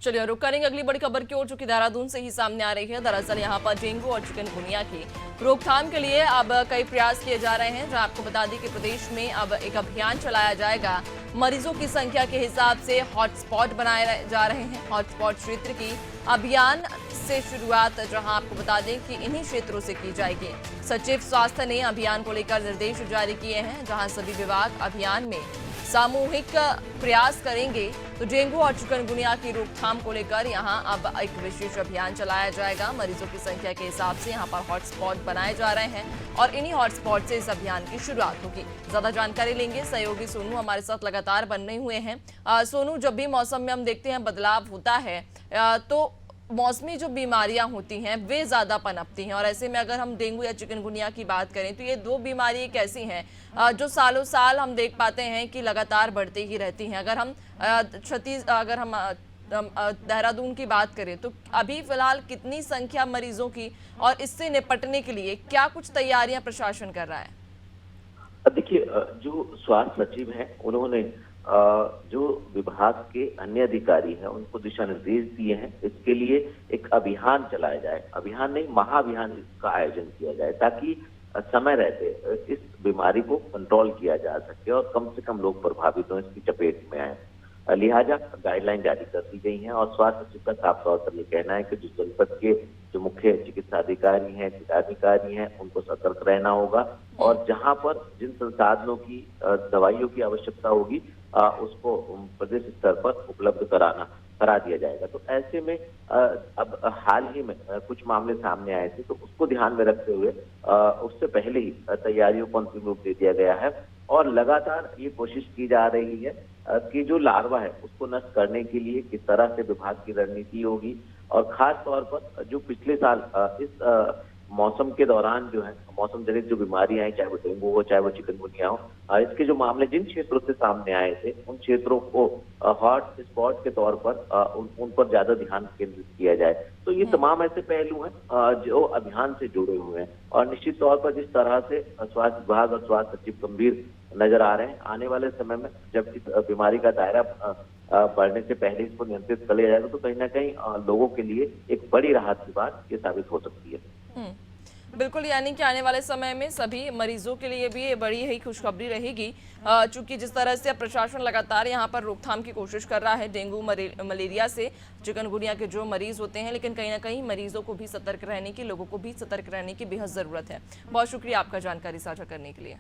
चलिए रुक करेंगे अगली बड़ी खबर की ओर, जो कि देहरादून से ही सामने आ रही है। दरअसल यहाँ पर डेंगू और चिकनगुनिया की रोकथाम के लिए अब कई प्रयास किए जा रहे हैं। जहां आपको बता दें कि प्रदेश में अब एक अभियान चलाया जाएगा। मरीजों की संख्या के हिसाब से हॉटस्पॉट बनाए जा रहे हैं। हॉटस्पॉट क्षेत्र की अभियान से शुरुआत जहां आपको बता दें कि इन्हीं क्षेत्रों से की जाएगी। सचिव स्वास्थ्य ने अभियान को लेकर निर्देश जारी किए हैं, जहां सभी विभाग अभियान में सामूहिक प्रयास करेंगे। तो डेंगू और चिकनगुनिया की रोकथाम को लेकर यहां अब एक विशेष अभियान चलाया जाएगा। मरीजों की संख्या के हिसाब से यहां पर हॉटस्पॉट बनाए जा रहे हैं और इन्हीं हॉटस्पॉट से इस अभियान की शुरुआत होगी। ज्यादा जानकारी लेंगे, सहयोगी सोनू हमारे साथ लगातार बने हुए हैं। सोनू, जब भी मौसम में हम देखते हैं बदलाव होता है तो मौसमी जो बीमारियां होती हैं वे ज्यादा पनपती हैं, और ऐसे में अगर हम डेंगू या चिकनगुनिया की बात करें तो ये दो बीमारी एक ऐसी हैं जो सालों साल हम देख पाते हैं कि लगातार बढ़ती ही रहती हैं। अगर हम देहरादून की बात करें तो अभी फिलहाल कितनी संख्या मरीजों की, और इससे निपटने के लिए क्या कुछ तैयारियां प्रशासन कर रहा है? देखिए, जो स्वास्थ्य सचिव हैं उन्होंने जो विभाग के अन्य अधिकारी हैं उनको दिशा निर्देश दिए हैं। इसके लिए एक अभियान चलाया जाए, अभियान नहीं महाअभियान इसका आयोजन किया जाए, ताकि समय रहते इस बीमारी को कंट्रोल किया जा सके और कम से कम लोग प्रभावित हों, इसकी चपेट में आए। लिहाजा गाइडलाइन जारी कर दी गई हैं और स्वास्थ्य सचिव का साफ तौर पर ये कहना है कि जो जनपद के जो मुख्य चिकित्सा अधिकारी हैं, जिलाधिकारी हैं, उनको सतर्क रहना होगा और जहां पर जिन संसाधनों की दवाइयों की आवश्यकता होगी उसको प्रदेश स्तर पर उपलब्ध करा दिया जाएगा। तो ऐसे में अब हाल ही में कुछ मामले सामने आए थे, तो उसको ध्यान में रखते हुए उससे पहले ही तैयारियों को अंतिम रूप दे दिया गया है और लगातार ये कोशिश की जा रही है कि जो लार्वा है उसको नष्ट करने के लिए किस तरह से विभाग की रणनीति होगी। और खास तौर पर जो पिछले साल इस मौसम के दौरान जो है मौसम जनित जो बीमारियां हैं, चाहे वो डेंगू हो चाहे वो चिकनगुनिया हो, इसके जो मामले जिन क्षेत्रों से सामने आए थे उन क्षेत्रों को हॉट स्पॉट के तौर पर उन पर ज्यादा ध्यान केंद्रित किया जाए। तो ये तमाम ऐसे पहलू हैं जो अभियान से जुड़े हुए हैं और निश्चित तौर पर जिस तरह से स्वास्थ्य विभाग और स्वास्थ्य सचिव गंभीर नजर आ रहे हैं, आने वाले समय में जब इस बीमारी का दायरा बढ़ने से पहले इसको नियंत्रित कर लिया जाएगा तो कहीं ना कहीं लोगों के लिए एक बड़ी राहत की बात ये साबित हो सकती है। बिल्कुल, यानी कि आने वाले समय में सभी मरीजों के लिए भी ये बड़ी ही खुशखबरी रहेगी, चूंकि जिस तरह से प्रशासन लगातार यहाँ पर रोकथाम की कोशिश कर रहा है डेंगू मलेरिया से, चिकनगुनिया के जो मरीज होते हैं, लेकिन कहीं ना कहीं मरीजों को भी सतर्क रहने की, लोगों को भी सतर्क रहने की बेहद ज़रूरत है। बहुत शुक्रिया आपका जानकारी साझा करने के लिए।